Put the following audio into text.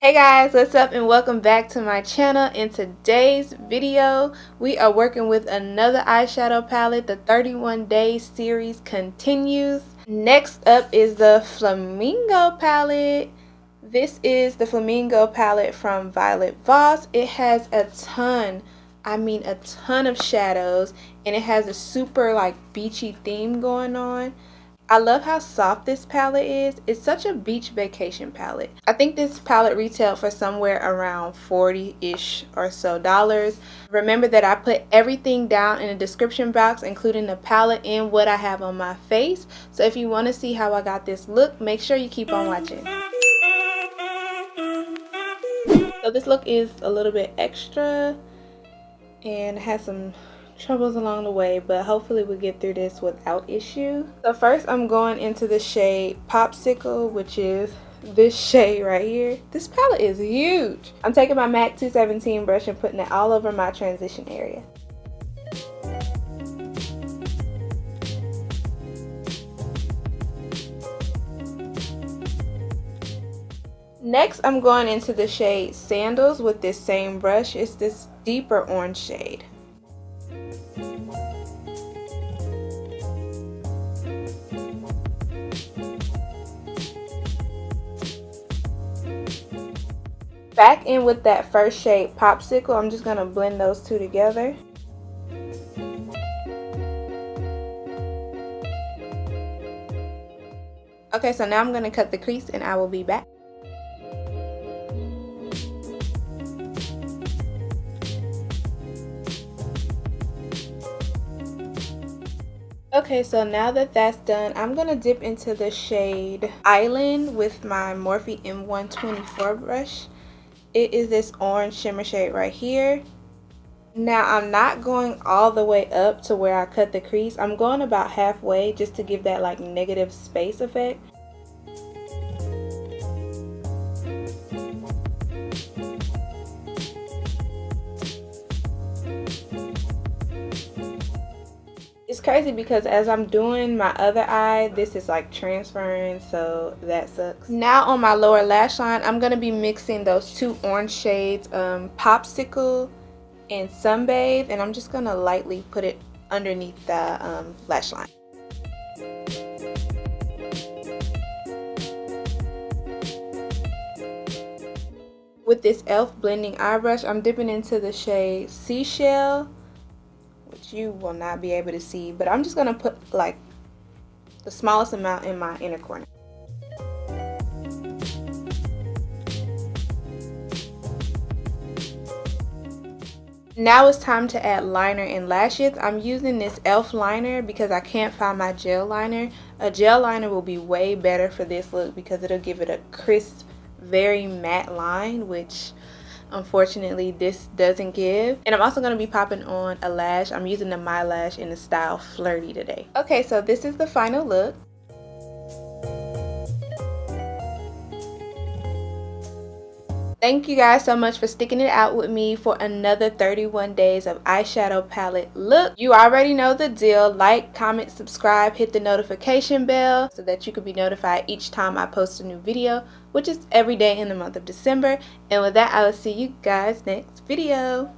Hey guys, what's up and welcome back to my channel. In today's video, we are working with another eyeshadow palette. The 31 Days series continues. Next up is the Flamingo palette. This is the Flamingo palette from Violet Voss. It has a ton of shadows, and it has a super like beachy theme going on. I love how soft this palette is. It's such a beach vacation palette. I think this palette retailed for somewhere around $40-ish or so dollars. Remember that I put everything down in the description box, including the palette and what I have on my face. So if you want to see how I got this look, make sure you keep on watching. So this look is a little bit extra and has some troubles along the way, but hopefully we'll get through this without issue. So first I'm going into the shade Popsicle, which is this shade right here. This palette is huge. I'm taking my MAC 217 brush and putting it all over my transition area. Next I'm going into the shade Sandals with this same brush. It's this deeper orange shade. Back in with that first shade Popsicle, I'm just going to blend those two together. Okay, so now I'm going to cut the crease and I will be back. Okay, so now that that's done, I'm going to dip into the shade Island with my Morphée M124 brush. It is this orange shimmer shade right here. Now I'm not going all the way up to where I cut the crease. I'm going about halfway just to give that like negative space effect. It's crazy because as I'm doing my other eye, this is like transferring, so that sucks. Now on my lower lash line, I'm going to be mixing those two orange shades, Popsicle and Sunbathe, and I'm just going to lightly put it underneath the lash line. With this e.l.f. blending eye brush, I'm dipping into the shade Seashell, which you will not be able to see, but I'm just going to put like the smallest amount in my inner corner. Now it's time to add liner and lashes. I'm using this e.l.f. liner because I can't find my gel liner. A gel liner will be way better for this look because it'll give it a crisp, very matte line, which unfortunately this doesn't give. And I'm also going to be popping on a lash. I'm using the MyLash in the style Flirty today. Okay, so this is the final look. Thank you guys so much for sticking it out with me for another 31 days of eyeshadow palette look. You already know the deal. Like, comment, subscribe, hit the notification bell so that you can be notified each time I post a new video, which is every day in the month of December. And with that, I will see you guys next video.